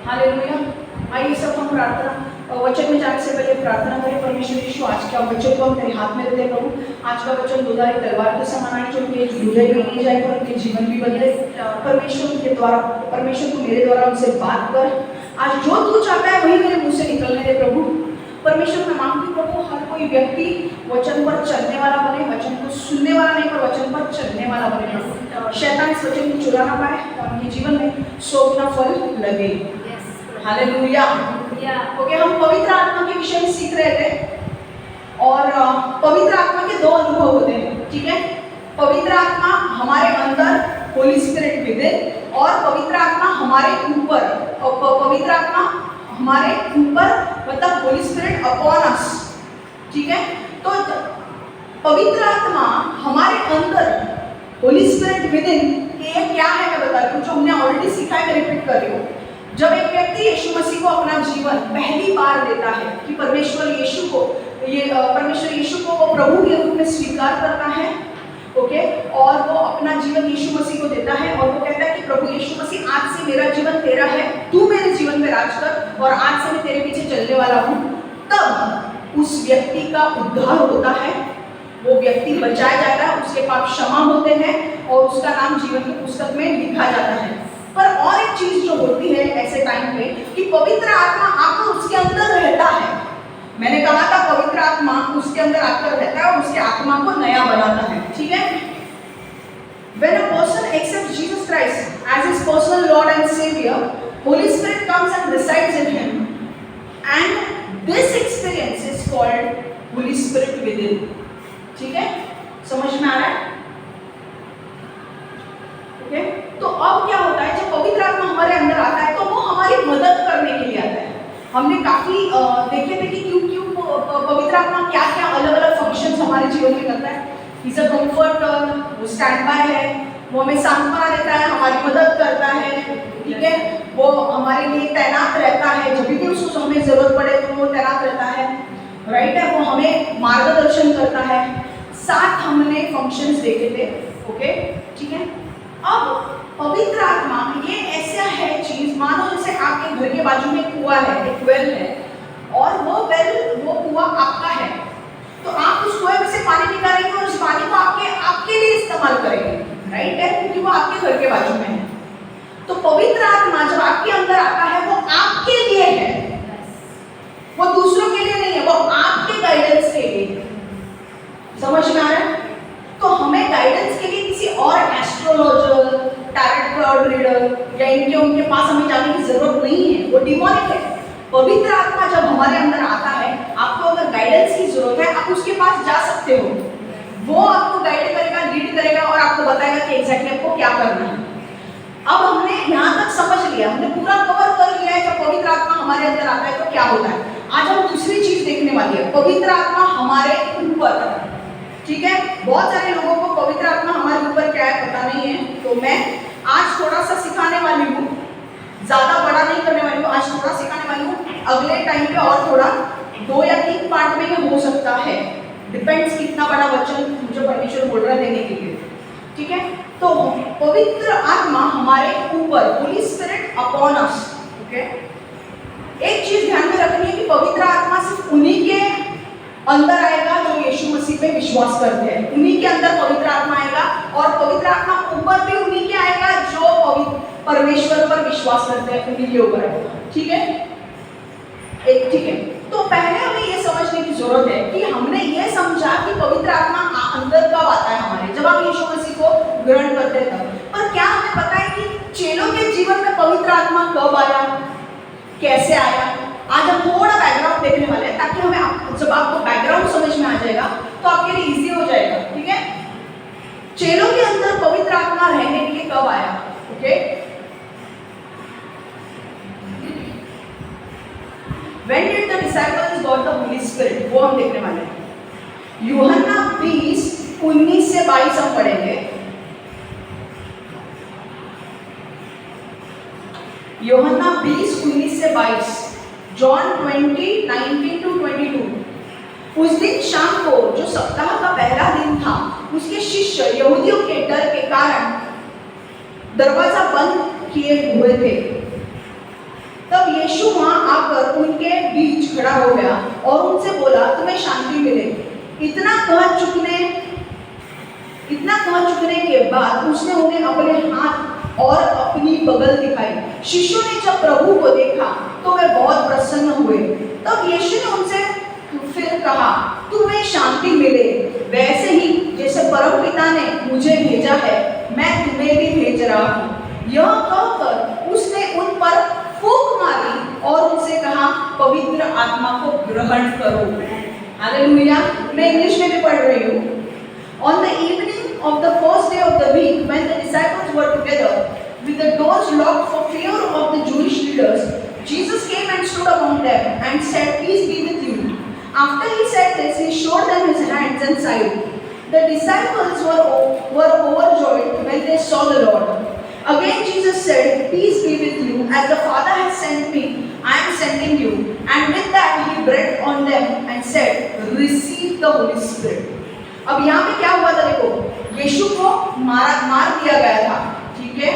Hallelujah. आइए सब हम प्रार्थना वचन में जाने से पहले प्रार्थना करें। परमेश्वर यीशु, आज का वचन को हम तेरे हाथ में देते प्रभु। आज का वचन दुधारी तलवार के समान आए, जो उनके हृदय में नहीं जाए पर उनके जीवन भी बदले। परमेश्वर उनके द्वारा, परमेश्वर तू मेरे द्वारा उनसे बात कर। आज जो तू चाहता है वही मेरे मुंह से निकलने दे प्रभु। परमेश्वर मैं मांगती हूँ प्रभु, हर कोई व्यक्ति वचन पर चलने वाला बने, वचन को सुनने वाला नहीं पर वचन पर चलने वाला बने प्रभु। शैतान इस वचन को चुरा ना पाए और उनके जीवन में 100 गुना फल लगे। हालेलुया। ओके, हम पवित्र आत्मा के विषय में सीख रहे थे और पवित्र आत्मा के दो अनुभव होते हैं, ठीक है। पवित्र आत्मा हमारे अंदर, होली स्पिरिट विद इन, और पवित्र आत्मा हमारे ऊपर। पवित्र आत्मा हमारे ऊपर मतलब होली स्पिरिट अपॉन अस, ठीक है। तो पवित्र आत्मा हमारे अंदर, होली स्पिरिट विद इन, ये क्या है मैं बता रही हूँ, जो हमने ऑलरेडी सीखा है, मैं रिपीट कर रही हूँ। जब एक व्यक्ति यीशु मसीह को अपना जीवन पहली बार देता है कि परमेश्वर यीशु को वो प्रभु के रूप में स्वीकार करता है, ओके, और वो अपना जीवन यीशु मसीह को देता है और वो कहता है कि प्रभु यीशु मसीह, आज से मेरा जीवन तेरा है, तू मेरे जीवन में राज कर और आज से मैं तेरे पीछे चलने वाला हूँ। तब उस व्यक्ति का उद्धार होता है, वो व्यक्ति बचाया जाता है, उसके पाप क्षमा होते हैं और उसका नाम जीवन की पुस्तक में लिखा जाता है। पर और एक चीज जो होती है ऐसे टाइम पे कि पवित्र आत्मा आकर उसके अंदर रहता है। मैंने कहा था पवित्र आत्मा उसके अंदर आकर रहता है और उसके आत्मा को नया बनाता है, ठीक है। When a person accepts Jesus Christ as his personal Lord and Savior, Holy Spirit comes and resides in him, and this experience is called Holy Spirit within, ठीक है। समझ में आ रहा है? ओके, तो अब क्या होता है, जब पवित्र आत्मा हमारे अंदर आता है तो वो हमारी मदद करने के लिए आता है। हमने काफी देखे थे कि क्यों पवित्र आत्मा क्या क्या अलग अलग फंक्शंस हमारे जीवन में करता है। इज अ कंफर्टर, वो स्टैंड बाय है, वो हमें सांत्वना देता है, हमारी मदद करता है, ठीक है। वो हमारे लिए तैनात रहता है, जब भी उसको हमें जरूरत पड़े तो वो तैनात रहता है, राइट है। वो हमें मार्गदर्शन करता है। 7 हमने फंक्शंस देखे थे, ओके, ठीक है। अब पवित्र आत्मा ये ऐसा है चीज, मानो जैसे आपके घर के बाजू में कुआं है, एक वेल है, और वो कुआं आपका है, तो आप उस कुएं में से पानी निकालेंगे और उस पानी को आपके लिए इस्तेमाल करेंगे, राइट है, क्योंकि वो आपके घर के बाजू में है। तो पवित्र आत्मा जब आपके अंदर आता है वो आपके लिए है, वो दूसरों के लिए नहीं है, वो आपके गाइडेंस के लिए। समझ में आ रहा है? तो हमें गाइडेंस के लिए किसी और एस्ट्रोलॉजर, टैरोट कार्ड रीडर या उनके पास हमें जाने की जरूरत नहीं है, वो डिमोनिक है। पवित्र आत्मा जब हमारे अंदर आता है, आपको अगर गाइडेंस की जरूरत है आप उसके पास जा सकते हो, वो आपको गाइड करेगा, लीड करेगा और आपको बताएगा कि एग्जैक्टली आपको क्या करना है। अब हमने यहाँ तक समझ लिया, हमने पूरा कवर कर लिया है जब पवित्र आत्मा हमारे अंदर आता है तो क्या होता है। आज हम दूसरी चीज देखने वाली है, पवित्र आत्मा हमारे ऊपर, ठीक है। बहुत सारे लोगों को पवित्र आत्मा हमारे ऊपर क्या है पता नहीं है, तो मैं आज थोड़ा सा सिखाने वाली हूँ, ज्यादा बड़ा नहीं करने वाली हूँ, आज थोड़ा सिखाने वाली हूँ। अगले टाइम पे और थोड़ा 2 या 3 पार्ट में ये हो सकता है, डिपेंड्स कितना बड़ा वचन मुझे परमेश्वर बोल रहा है देने के लिए, ठीक है। तो पवित्र आत्मा हमारे ऊपर, Holi spirit upon us, okay. एक चीज ध्यान में रखनी है कि पवित्र आत्मा सिर्फ उन्हीं के अंदर आएगा जो यीशु मसीह पे विश्वास करते हैं, उन्हीं के अंदर पवित्र आत्मा आएगा, और पवित्र आत्मा ऊपर भी उन्हीं के आएगा जो परमेश्वर पर विश्वास करते हैं, उन्हीं के ऊपर आएगा, ठीक है। ठीक है, तो पहले हमें ये समझने की जरूरत है कि हमने ये समझा कि पवित्र आत्मा अंदर कब आता है हमारे, जब हम यीशु मसीह को ग्रहण करते हैं तब। पर क्या हमें पता है कि चेलों के जीवन में पवित्र आत्मा कब आया, कैसे आया? आज हम थोड़ा बैकग्राउंड देखने वाले हैं ताकि हमें, जब आपको बैकग्राउंड समझ में आ जाएगा तो आपके लिए इजी हो जाएगा, ठीक है। चेलों के अंदर पवित्र आत्मा रहने के लिए कब आया, okay. When did the disciples got the Holy Spirit? वो हम देखने वाले हैं। यूहन्ना 20:19 से 22 हम पढ़ेंगे। यूहन्ना 20:19 से 22, जॉन 20:19 to 22। उस दिन शाम को, जो सप्ताह का पहला दिन था, उसके शिष्य यहूदियों के डर के कारण दरवाजा बंद किए हुए थे। तब यीशु वहां आकर उनके बीच खड़ा हो गया और उनसे बोला, तुम्हें शांति मिले। इतना कह चुकने के बाद उसने उन्हें अपने हाथ और अपनी बगल दिखाई। शिष्यों ने जब प्रभु को देखा तो वे बहुत प्रसन्न हुए। तब यीशु ने उनसे फिर कहा, तुम्हें शांति मिले। वैसे ही जैसे परमपिता ने मुझे भेजा है, मैं तुम्हें भी भेज रहा हूँ। यह कहकर उसने उन पर फूंक मारी और उनसे कहा, पवित्र आत्मा को ग्रहण करो। हालेलुया। मैं इंग्लिश में भी पढ़ रही हूँ। On the evening of the first day of the week, when the disciples were together, with the doors locked for fear of the Jewish leaders, Jesus came and stood among them and said, peace be with you. After he said this, he showed them his hands and side. The disciples were overjoyed when they saw the Lord. Again Jesus said, peace be with you. As the Father has sent me, I am sending you. And with that he breathed on them and said, receive the Holy Spirit. अब यहाँ पे क्या हुआ था? देखो, यीशु को मार दिया गया था, ठीक है?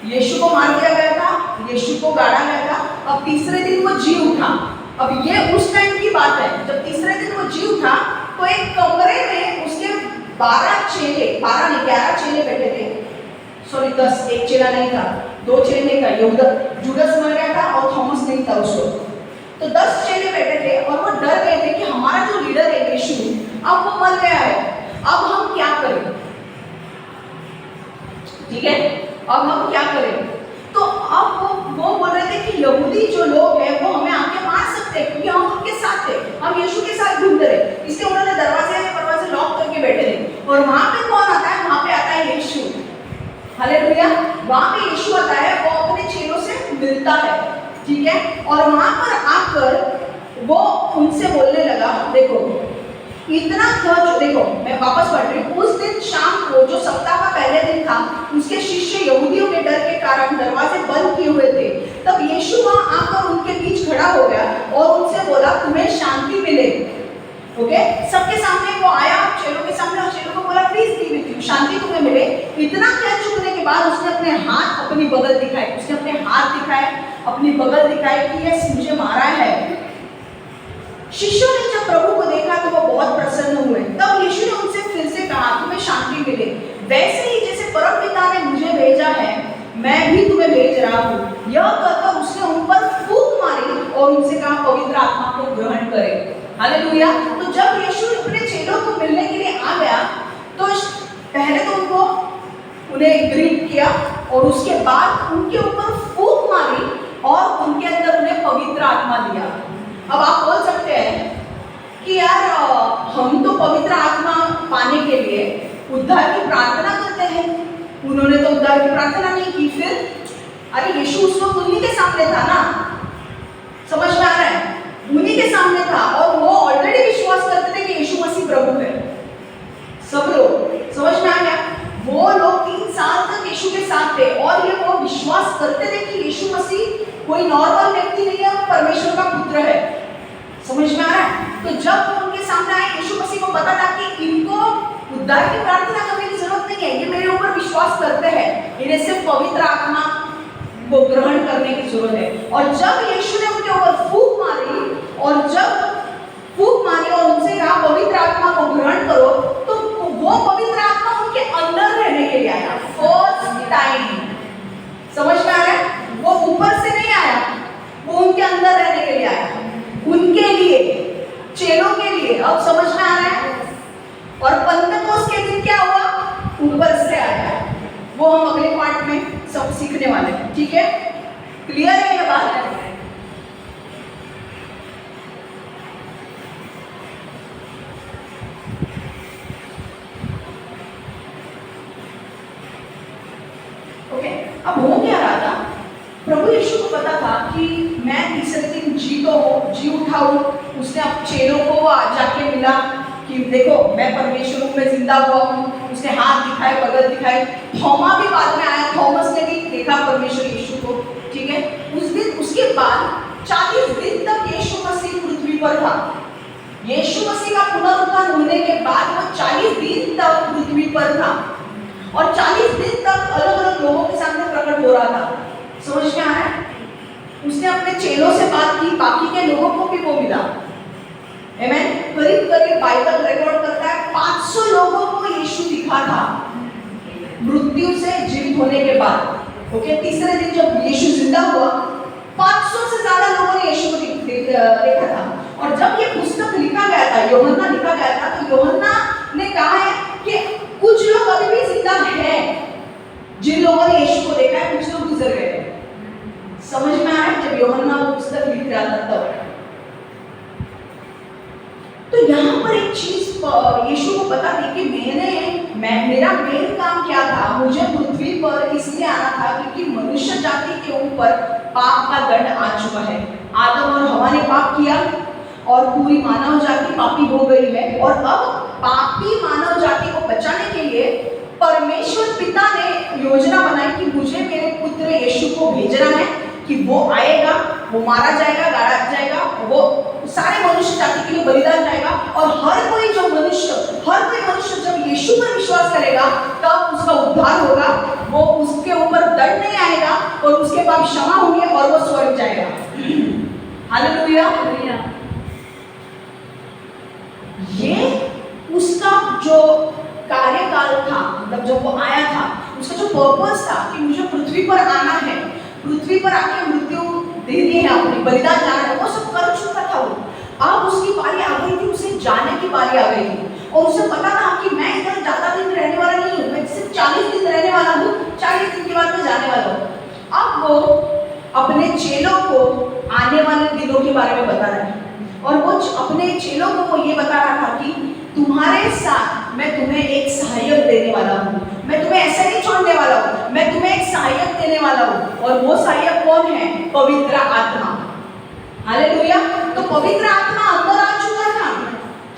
यीशु को मार दिया गया था, यीशु को गाड़ा गया था। अब तीसरे दिन वो जी उठा। अब ये उस टाइम की बात है जब तीसरे दिन वो जी उठा, तो एक कमरे में उसके 11 चेले बैठे थे। सॉरी 10, एक चेला नहीं था, 2 चेले का जुडस मर गया था और थॉमस नहीं था उसको। तो 10 चेले बैठे थे और वो डर गए थे कि हमारा जो लीडर है यीशु, अब वो मर गया है, अब हम क्या करें? ठीक है, अब हम क्या करें? तो अब वो बोल रहे थे कि यहूदी जो लोग हैं वो हमें आके मार सकते हैं क्योंकि हम उनके साथ थे, हम यीशु के साथ घूमते रहे, इसलिए उन्होंने दरवाजे लॉक करके बैठे थे। और वहां पे कौन आता है? वहां पे आता है यीशु। हालेलुया। वहां पे यीशु आता है, वो अपने चेलों से मिलता है, ठीक है? और वहां पर आकर वो उनसे बोलने लगा, देखो देखो मैं वापस पढ़ रही हूँ। उस दिन शाम को जो सप्ताह का पहले दिन था, उसके शिष्य यहूदियों के डर के कारण दरवाजे बंद किए हुए थे। तब यीशु वहां आकर उनके बीच खड़ा हो गया और उनसे बोला, तुम्हें शांति मिले। ओके, सबके सामने वो आया, चेलों के सामने, और चेलों को बोला, प्लीज बी विद यू, शांति तुम्हें मिले। इतना कह चुकने के बाद उसने अपने हाथ, अपनी बगल दिखाई, उसने अपने हाथ दिखाए, अपनी बगल दिखाई कि यस, मुझे मारा है। शिष्यों ने जब प्रभु को देखा तो वो बहुत प्रसन्न हुए। तब यीशु ने उनसे फिर से कहा, तुम्हें शांति मिले। वैसे ही जैसे परमपिता ने मुझे भेजा है, मैं भी तुम्हें भेज रहा हूँ। यह कहकर उसने उन पर फूंक मारी और उनसे कहा, पवित्र आत्मा को ग्रहण करें। हालेलुया। तो जब यीशु अपने चेलों को मिलने के लिए आ गया, तो पहले तो उन्हें ग्रीट किया और उसके बाद उनके ऊपर फूंक मारी और उनके अंदर उन्हें पवित्र आत्मा दिया। अब आप बोल सकते हैं कि यार हम तो पवित्र आत्मा पाने के लिए उद्धार की प्रार्थना करते हैं, उन्होंने तो उद्धार की प्रार्थना नहीं की। फिर अरे यीशु उस वक्त उन्हीं के सामने था ना, समझ में आ रहा है? उन्हीं के सामने था और वो ऑलरेडी विश्वास करते थे कि यीशु मसीह प्रभु है। सब लोग समझ में आ गया। वो लोग 3 साल तक यीशु के साथ थे और ये वो विश्वास करते थे कि यीशु मसीह कोई नॉर्मल व्यक्ति नहीं है, वो परमेश्वर का पुत्र है। समझ में आ रहा है? तो जब वो उनके सामने आए, यीशु मसीह को पता था कि इनको उद्धार की प्रार्थना करने की जरूरत नहीं है, ये मेरे ऊपर विश्वास करते हैं, इन्हें सिर्फ पवित्र आत्मा को ग्रहण करने की जरूरत है। और जब यीशु ने उनके ऊपर फूंक मारी और उनसे कहा, पवित्र आत्मा को ग्रहण करो, तो वो पवित्र आत्मा उनके अंदर रहने के लिए आया फर्स्ट टाइम। समझ में आ रहा है? वो ऊपर से नहीं आया, वो उनके अंदर रहने के लिए आया, उनके लिए, चेलों के लिए। अब समझ में आ रहा है? और पंतकोस के दिन क्या हुआ? ऊपर से आया। वो हम अगले पार्ट में सब सीखने वाले हैं, ठीक है? क्लियर है ये बात? ओके, अब हो क्या रहा था? प्रभु यीशु को पता था कि मैं तीसरे दिन जी उठा हूँ। उसने अब चेलों को जाके मिला कि देखो मैं परमेश्वर में जिंदा हुआ हूँ। उसने हाथ दिखाए, बगल दिखाई। थोमा भी बाद में आया, थॉमस ने भी देखा परमेश्वर यीशु को, ठीक है? उस दिन, उसके बाद 40 दिन तक यीशु मसीह पृथ्वी पर था। यीशु मसीह का पुनरुत्थान होने के बाद वो 40 दिन तक पृथ्वी पर था और 40 दिन तक अलग अलग लोगों के सामने प्रकट हो रहा था। समझ में आ रहा है? उसने अपने चेलों से बात की, बाकी के लोगों को भी वो मिला। आमेन। करीब करीब बाइबल रिकॉर्ड करता है 500 लोगों को यीशु दिखा था मृत्यु से जीवित होने के बाद। ओके, तीसरे दिन जब यीशु जिंदा हुआ 500 से ज्यादा लोगों ने यीशु को देखा था। और जब ये पुस्तक लिखा गया था, यूहन्ना लिखा गया था, तो यूहन्ना ने कहा है कि कुछ लोग अभी भी जिंदा हैं जिन लोगों ने यीशु को देखा है, कुछ लोग गुजर गए। समझ में आया जब यूहन्ना वो पुस्तक लिख रहा था तब। तो यहाँ पर एक चीज यीशु को पता थी कि मेरा मेन काम क्या था। मुझे पृथ्वी पर इसलिए आना था क्योंकि मनुष्य जाति के ऊपर पाप का दंड आ चुका है। आदम और हवा ने पाप किया और पूरी मानव जाति पापी हो गई है। और अब पापी मानव जाति को बचाने के लिए परमेश्वर पिता ने योजना बनाई कि मुझे मेरे पुत्र यीशु को भेजना है कि वो आएगा, वो मारा जाएगा, गाड़ा जाएगा, वो सारे मनुष्य जाति के लिए बलिदान जाएगा। और हर कोई मनुष्य जब यीशु पर विश्वास करेगा तब उसका उद्धार होगा। वो उसके ऊपर दंड नहीं आएगा और उसके पाप क्षमा होंगे और वो स्वर्ग जाएगा। हालेलुया। ये उसका जो कार्यकाल था, मतलब जब वो आया था, उसका जो पर्पस था कि मुझे पृथ्वी पर आना है, पृथ्वी पर आके मृत्यु देनी है, अपनी बलिदान जाना है, वो सब कर चुका था वो। अब उसकी बारी आ गई थी, उसे जाने की बारी आ गई थी। और उसे पता था कि मैं इधर ज्यादा दिन रहने वाला नहीं हूँ, मैं सिर्फ 40 दिन रहने वाला हूँ, 40 दिन के बाद मैं जाने वाला हूँ। अब वो अपने चेलों को आने वाले दिनों के बारे में बता रहा है। और वो अपने चेलों को वो ये बता रहा था कि तुम्हारे साथ मैं तुम्हें एक सहायक देने वाला हूँ, मैं तुम्हें ऐसे नहीं छोड़ने वाला हूँ, मैं तुम्हें एक सहायक देने वाला हूँ। और वो सहायक कौन है? पवित्र आत्मा। हालेलुया। तो पवित्र आत्मा अंदर आ चुका था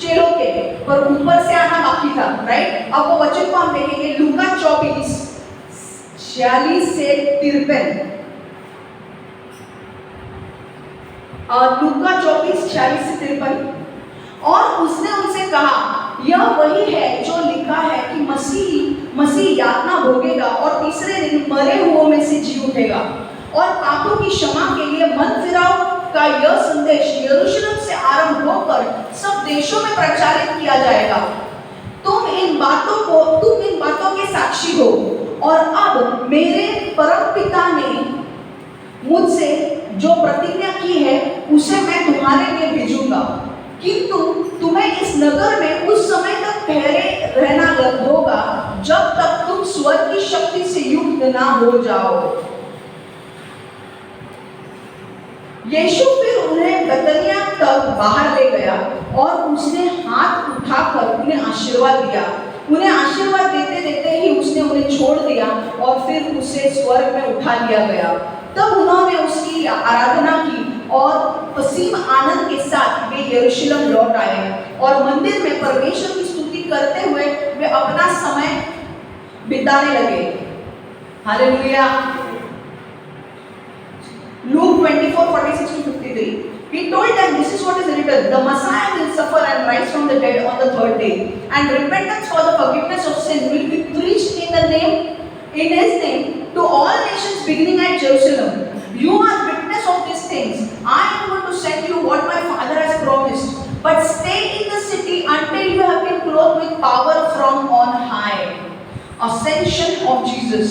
चेलों के, पर ऊपर से आना बाकी था, राइट। अब वो वचन को हम देखेंगे लूका 24:46 से 53। लूका 24:46 से 53। और उसने उनसे कहा, यह वही है जो लिखा है कि मसीह यातना भोगेगा और तीसरे दिन मरे हुओं में से जी उठेगा, और पापों की क्षमा के लिए मन फिराव का यह संदेश यरूशलेम से आरंभ होकर सब देशों में प्रचारित किया जाएगा। तुम इन बातों के साक्षी हो। और अब मेरे परमपिता ने मुझसे जो प्रतिज्ञा की है उसे मैं तुम्हारे लिए भेजूंगा, किंतु तुम्हें इस नगर में उस समय तक ठहरे रहना होगा जब तक तुम स्वर्ग की शक्ति से युक्त ना हो जाओ। यीशु फिर उन्हें बेतनिया तक बाहर ले गया और उसने हाथ उठाकर उन्हें आशीर्वाद दिया। उन्हें आशीर्वाद देते देते ही उसने उन्हें छोड़ दिया और फिर उसे स्वर्ग में उठा लिया गया। तब उन्होंने उसकी आराधना की और असीम आनंद के साथ वे यरूशलेम लौट आए और मंदिर में परमेश्वर की स्तुति करते हुए वे अपना समय बिताने लगे। Hallelujah. Luke 24:46-53. He told them, this is what is written, the Messiah will suffer and rise from the dead on the third day, and repentance for the forgiveness of sin will be preached in his name to all nations beginning at Jerusalem. You are witness of these things. I am going to send you what my Father has promised, but stay in the city until you have been clothed with power from on high. Ascension of Jesus.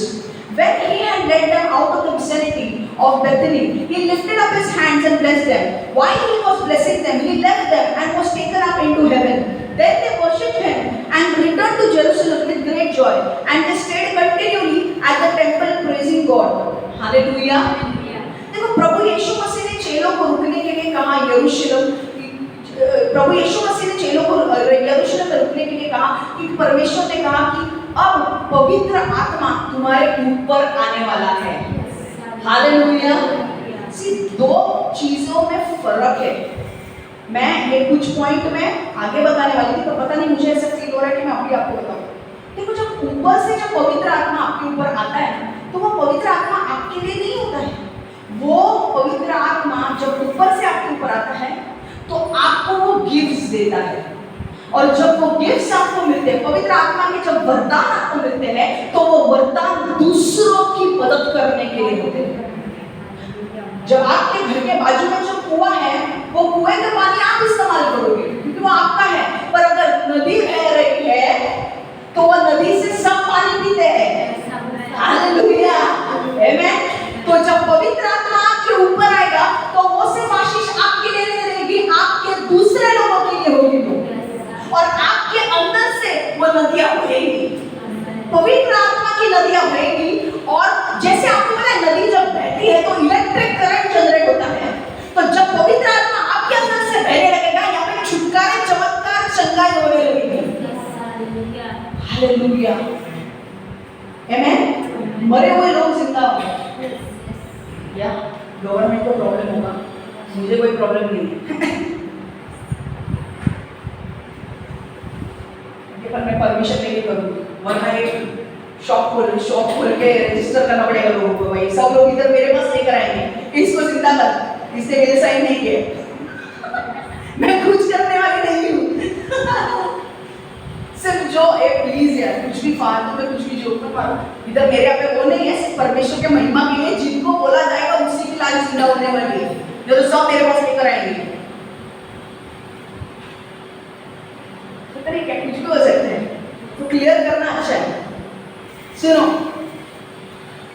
When he had led them out of the vicinity of Bethany, he lifted up his hands and blessed them. While he was blessing them, he left them and was taken up into heaven. Then they worshipped him and returned to Jerusalem with great joy, and they stayed continually at the temple praising God. Hallelujah. देखो प्रभु यीशु मसीह ने चेलों को रुकने के लिए कहा प्रभु यीशु मसीह ने चेलों को यरूशलेम में रुकने के लिए कहा कि परमेश्वर ने कहा कि अब पवित्र आत्मा तुम्हारे ऊपर आने वाला है। हालेलुया। दो चीजों में फर्क है। मैं ये कुछ पॉइंट में आगे बताने वाली थी, पर पता नहीं मुझे ऐसा फील हो रहा है कि मैं अभी आपको बताऊं। देखो, जब ऊपर से जब पवित्र आत्मा आपके ऊपर आता है तो वो पवित्र आत्मा आपके लिए नहीं होता है। वो पवित्र आत्मा जब ऊपर से आपके ऊपर आता है तो आपको वो गिफ्ट्स देता है, और जब वो गिफ्ट्स आपको मिलते हैं, पवित्र आत्मा के जब वरदान आपको मिलते हैं तो वो वरदान दूसरों की मदद करने के लिए होते हैं। जब आपके घर के बाजू में जो कुआं है, वो कुएं का पानी आप इस्तेमाल करोगे क्योंकि वो आपका है। पर अगर नदी बह रही है तो वो नदी से सब पानी पीते हैं। हालेलुया, आमेन। तो जब पवित्र आत्मा आपके ऊपर आएगा तो वो सिर्फ आशीष आपके लिए नहीं रहेगी, आपके दूसरे लोगों के लिए होगी और आपके अंदर से वो नदियां बहेंगी, पवित्र आत्मा की नदियां बहेंगी। और जैसे आपको पता है नदी जब बहती है तो इलेक्ट्रिक करंट जनरेट होता है, तो जब पवित्र आत्मा आपके अंदर से बहने लगेगा, यहाँ पे छुटकारे, चमत्कार, चंगाई होने लगेगी। हालेलुया, आमेन। मरे हुए लोग जिंदा होंगे। या गवर्नमेंट को प्रॉब्लम होगा, मुझे कोई प्रॉब्लम नहीं है पर मैं परमिशन लेके करूँगी, वरना एक शॉप खोल के रजिस्टर करना पड़ेगा लोगों को। भाई सब लोग इधर मेरे पास लेकर आएंगे, इसको जिंदा कर, इसने मेरे साइन नहीं किए। मैं कुछ करने वाली नहीं हूँ। सिर्फ जो प्लीज यार, कुछ भी फालतू में कुछ भी जोक ना मारो। इधर मेरे यहाँ पे वो नहीं है, सिर्फ परमेश्वर के महिमा के लिए जिनको बोला जाएगा उसी की लाइफ जिंदा होने वाली है, जो तो सब मेरे पास लेकर आएंगे। तो तरीके कुछ भी हो सकते हैं, तो क्लियर करना अच्छा है। सुनो,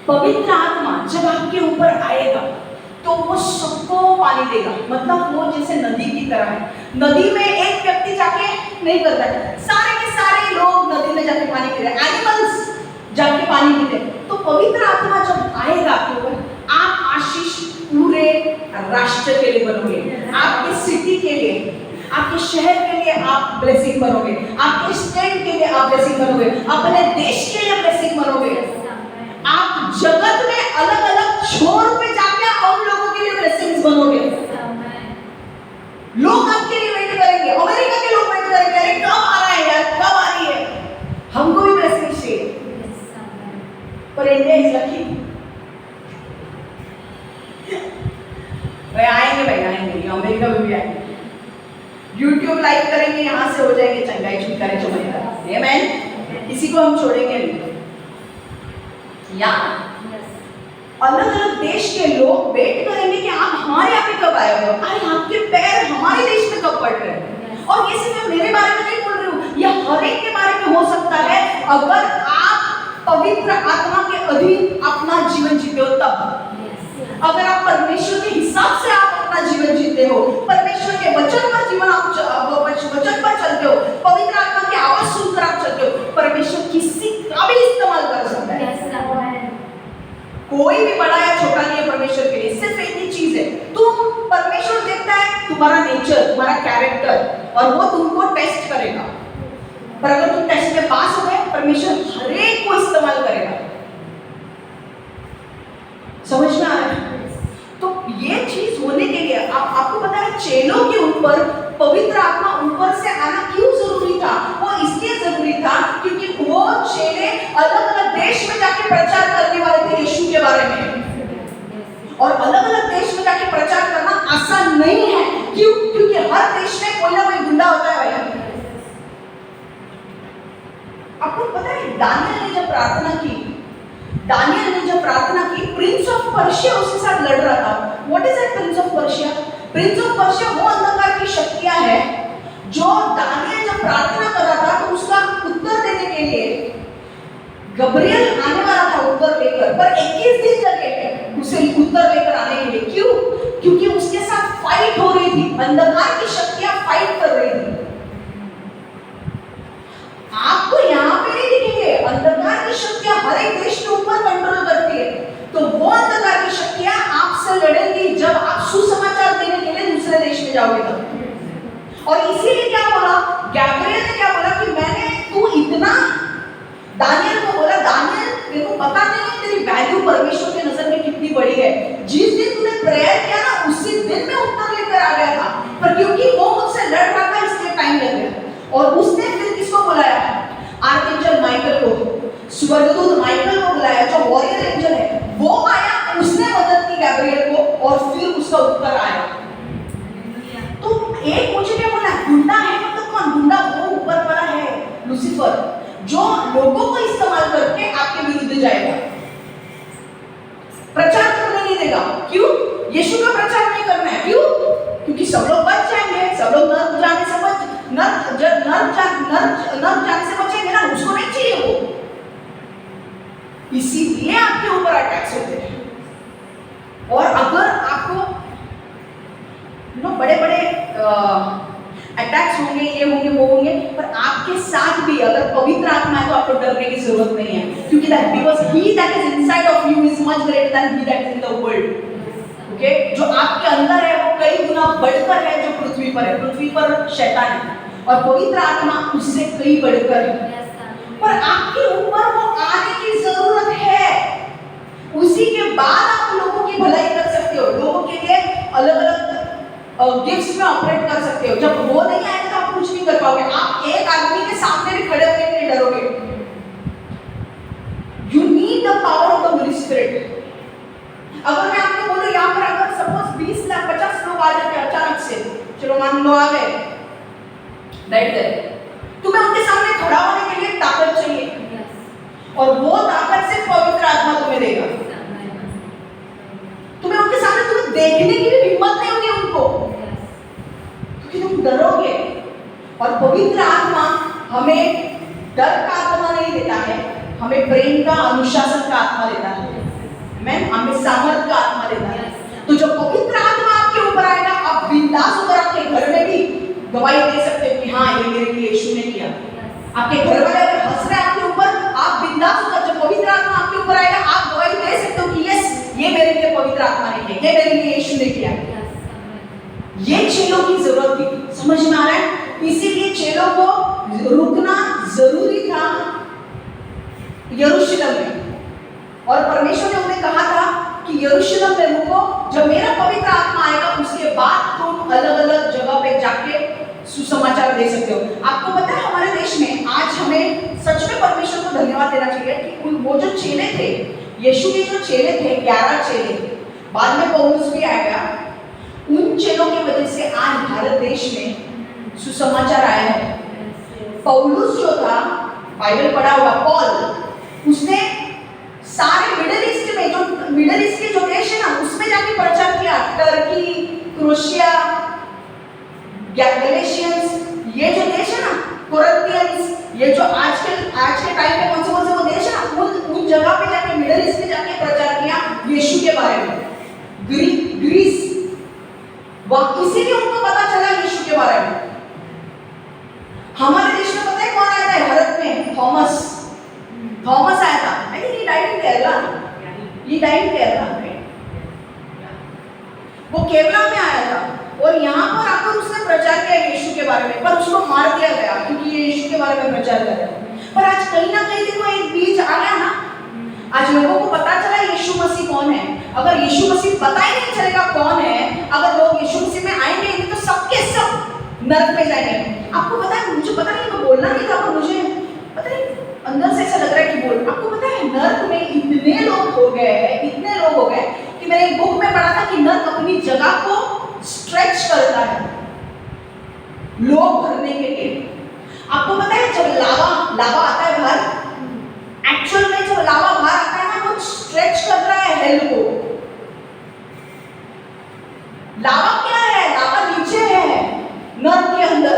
पवित्र आत्मा जब आपके ऊपर आएगा तो वो सबको पानी देगा, मतलब वो जैसे नदी की तरह है। नदी में एक व्यक्ति जाके नहीं करता है, सारे के सारे लोग नदी में जाके पानी पी रहे हैं, एनिमल्स जाके पानी पीते हैं। तो पवित्र आत्मा जब आएगा आपके ऊपर, आप आशीष पूरे राष्ट्र के लिए बनोगे, आपके सिटी के लिए, आपके शहर के लिए आप ब्लेसिंग बनोगे, आपके स्टेट के लिए आप ब्लेसिंग बनोगे, अपने देश के लिए ब्लेसिंग बनोगे। आप जगत में अलग अलग छोर पे जाके और लोगों के लिए ब्लेसिंग्स बनोगे। लोग आपके लिए वेट करेंगे, अमेरिका के लोग वेट करेंगे, अरे कब आ रहा है यार, कब आ रही है, हमको भी ब्लेसिंग चाहिए। पर इंडिया इज लकी, भाई आएंगे, भाई आएंगे, अमेरिका में भी आएंगे, YouTube लाइव करेंगे, यहाँ से हो जाएंगे चंगाई, छुटकारे, चमत्कार, आमेन। किसी को हम छोड़ेंगे नहीं। या अलग अलग देश के लोग वेट करेंगे कि आप हमारे यहाँ पे कब आए हो, अरे आपके पैर हमारे देश में कब पड़ रहे हैं। और ये सिर्फ मैं मेरे बारे में नहीं बोल रही हूँ, यह हर एक के बारे में हो सकता है अगर आप पवित्र आत्मा के अधीन अपना जीवन जीते हो। तब अगर आप परमेश्वर के हिसाब से आप अपना जीवन जीते हो, परमेश्वर के वचन पर जीवन आप वचन पर चलते हो, पवित्र आत्मा की आवाज सुनकर आप चलते हो, परमेश्वर किसी का भी इस्तेमाल कर सकता है। कोई भी बड़ा या छोटा नहीं है परमेश्वर के लिए, सिर्फ एक ही चीज है, तुम परमेश्वर देखता है तुम्हारा नेचर, तुम्हारा कैरेक्टर, और वो तुमको टेस्ट करेगा। पर अगर तुम टेस्ट में पास हो गए, परमेश्वर हर एक को इस्तेमाल करेगा। समझ में आ रहा है? तो ये चीज होने के लिए आपको पता है चेलों के ऊपर पवित्र आत्मा ऊपर से आना क्यों जरूरी था? वो इसलिए जरूरी था क्योंकि वो चेले अलग अलग देश में जाके प्रचार करने वाले थे यीशु के बारे में। और अलग अलग देश में जाके प्रचार करना आसान नहीं है। क्यों? क्योंकि हर देश में कोई ना कोई गुंडा होता है भाई। आपको पता है दानियल ने जब प्रार्थना की, प्रिंस ऑफ पर्शिया उसके साथ लड़ रहा था। What is that Prince of Persia? Prince of Persia वो अंधकार की शक्तियां है जो दानियल जब प्रार्थना कर रहा था तो उसका उत्तर देने के लिए गब्रियल आने वाला था उत्तर लेकर, पर 21 दिन लगे उसे उत्तर लेकर आने के लिए। क्यों? क्योंकि उसके साथ फाइट हो रही थी, अंधकार की शक्तियां फाइट कर रही थी। आपको यहाँ पे नहीं दिखेंगे, अंधकार की शक्तियां हर एक देश के ऊपर कंट्रोल करती है। तो वो अंधकार की शक्तियां आपसे लड़ेंगी जब आप सुसमाचार देने के लिए दूसरे देश में जाओगे तब। और इसीलिए क्या बोला गैब्रियल ने, क्या बोला कि तू इतना, दानियल को बोला, दानियल तेरे को पता नहीं है तेरी वैल्यू परमेश्वर के नजर में कितनी बड़ी है। जिस दिन तूने प्रेयर किया ना उसी दिन में उत्तर लेकर आ गया था, पर क्योंकि वो मुझसे लड़ रहा था इसलिए टाइम लग गया। और उसने फिर किसको बुलाया? आर्कएंजल माइकल को, स्वर्गदूत माइकल को बुलाया जो वॉरियर एंजल है। वो आया, उसने मदद की गैब्रियल को और फिर उसका उत्तर आया। तो एक मुझे क्या बोला, गुंडा है मतलब कौन? गुंडा वो ऊपर वाला है लूसीफर, जो लोगों को इस्तेमाल करके आपके विरुद्ध जाएगा, प्रचार करने नहीं देगा। क्यों? यीशु का प्रचार नहीं करना है। क्यों? क्योंकि सब लोग बच जाएंगे, सब लोग नर्क जाने से बचेंगे ना, उसको नहीं चाहिए वो। इसीलिए आपके ऊपर अटैक्स होते हैं। और अगर आपको बड़े बड़े अटैक्स होंगे, ये होंगे, वो होंगे, पर आपके साथ भी अगर पवित्र आत्मा है तो आपको डरने की जरूरत नहीं है, क्योंकि because he that is inside of you is much greater than he that is in the world. Okay, जो आपके अंदर है वो कई गुना बढ़कर है जो पृथ्वी पर है। पृथ्वी पर शैतान है और पवित्र आत्मा उससे कई बढ़कर है। पर आपके ऊपर वो आने की जरूरत है, उसी के बाद आप लोगों की भलाई कर सकते हो, लोगों के लिए अलग अलग गिफ्ट्स में ऑपरेट कर सकते हो। जब वो नहीं आएगा तो आप कुछ नहीं कर पाओगे। आप एक आदमी के सामने भी खड़े होने के लिए डरोगे। You need the power of the holy spirit. अगर मैं आपको बोलूं यहाँ पर अगर सपोज 20 लाख 50 लोग आ जाते हैं अचानक से, चलो मान लो आ गए, बैठ गए, तुम्हें उनके सामने खड़ा होने के लिए ताकत चाहिए, और वो ताकत सिर्फ पवित्र आत्मा तुम्हें देगा। तुम्हें उनके सामने तुम्हें देखने की भी हिम्मत नहीं होगी उनको, क्योंकि तुम डरोगे। और पवित्र आत्मा हमें डर का आत्मा नहीं देता है, हमें प्रेम का, अनुशासन का आत्मा देता है, हमें सामर्थ का आत्मा देता है। तो जब पवित्र आत्मा आपके ऊपर आएगा, आप बिंदास होकर आपके घर में भी गवाही दे सकते हो कि हाँ ये मेरे लिए यीशु ने किया। आपके घर वाले अगर हंस रहे हैं आपके ऊपर, आप बिंदास होकर, जब पवित्र आत्मा आपके ऊपर आएगा, आप गवाही दे सकते हो कि यस ये मेरे लिए पवित्र आत्मा ने किया, ये मेरे लिए यीशु ने किया। ये चेलों की जरूरत थी, समझ में आ रहा है? इसीलिए चेलों को रुकना जरूरी था यरूशलेम में, और परमेश्वर ने उन्हें कहा था कि यरूशलेम में रुको, जब मेरा पवित्र आत्मा आएगा उसके बाद तुम अलग अलग जगह पे जाके सुसमाचार दे सकते हो। आपको पता है हमारे देश में आज हमें सच में परमेश्वर को धन्यवाद देना चाहिए कि वो जो चेले थे, यीशु के जो चेले थे, 11 चेले, बाद में पौलुस भी आएगा, उन चेलों की वजह से आज भारत देश में सुसमाचार आया है। पौलुस जो था, बाइबल पढ़ा हुआ पॉल, उसने सारे मिडिल ईस्ट में, जो मिडिल ईस्ट के जो देश है ना, उसमें जाके प्रचार किया। टर्की, क्रोशिया, गैलेशियंस, ये जो देश है ना, कोरिंथियंस, ये जो आज के टाइम में कौन से वो देश है ना, उन जगह पे जाके, मिडिल ईस्ट में जाके प्रचार किया यीशु के बारे में। ग्रीस, वहां इसीलिए उनको पता चला यीशु के बारे में। हमारे देश में पता है कौन आया था भारत में? थॉमस आया था। I think he died in Kerala, वो केरला में आया था, और यहाँ पर आकर उसने प्रचार किया यीशु के बारे में, पर उसको मार दिया गया क्योंकि ये यीशु के बारे में प्रचार कर रहा है। पर आज कहीं ना कहीं देखो एक बीच आ गया ना, आज लोगों को पता चला यीशु मसीह कौन है। अगर यीशु मसीह पता ही नहीं चलेगा कौन है, अगर लोग यीशु मसीह में आएंगे तो सबके सब नरक में जाएंगे। आपको पता है, मुझे पता नहीं, मैं बोलना नहीं था, पर मुझे पता नहीं अंदर से ऐसा लग रहा है कि बोल। आपको पता है नर्क में इतने लोग हो गए कि मैंने एक बुक में पढ़ा था कि नर्क अपनी जगह को स्ट्रेच करता है लोग भरने के लिए। आपको पता है जब लावा आता है बाहर, एक्चुअल में जब लावा बाहर आता है ना, वो स्ट्रेच कर रहा है हेल को। लावा क्या है? लावा नीचे है नर्क के अंदर।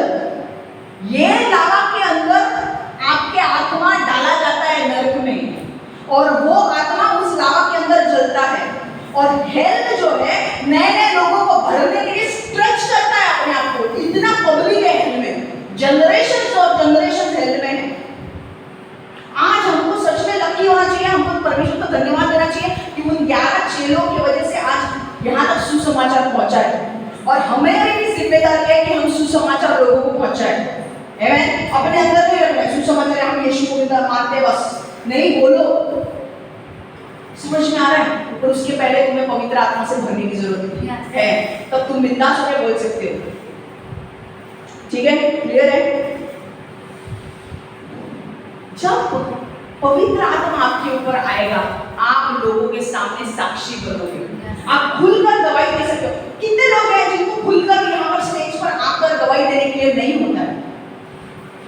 ये लावा के अंदर आपके आत्मा डाला जाता है नर्क में, और वो आत्मा उस लावा के अंदर जलता है। और हेल जो है नए लोगों को भरने के लिए स्ट्रेच करता है अपने आप को। इतना पब्लिक है हेल में, जनरेशन और जनरेशन हेल में है। आज हमको सच में लकी होना चाहिए, हमको परमेश्वर को धन्यवाद देना चाहिए कि उन 11 चेलों की वजह से आज यहाँ तक सुसमाचार पहुंचा है, और हमें भी जिम्मेदारी है कि हम सुसमाचार लोगों को पहुंचाएं। आमेन। अपने अंदर नहीं रखना सुसमाचार, हम यीशु को मानते बस नहीं, बोलो। समझ में आ रहा है? पर उसके पहले तुम्हें पवित्र आत्मा से भरने की जरूरत है, तब तुम बिंदास होकर बोल सकते हो। ठीक है, क्लियर है? जब पवित्र आत्मा आपके ऊपर आएगा, आप लोगों के सामने साक्षी करोगे, आप खुलकर गवाही दे सकते हो। कितने लोग हैं जिनको खुलकर यहाँ पर स्टेज पर आकर गवाही देने के लिए नहीं होता है?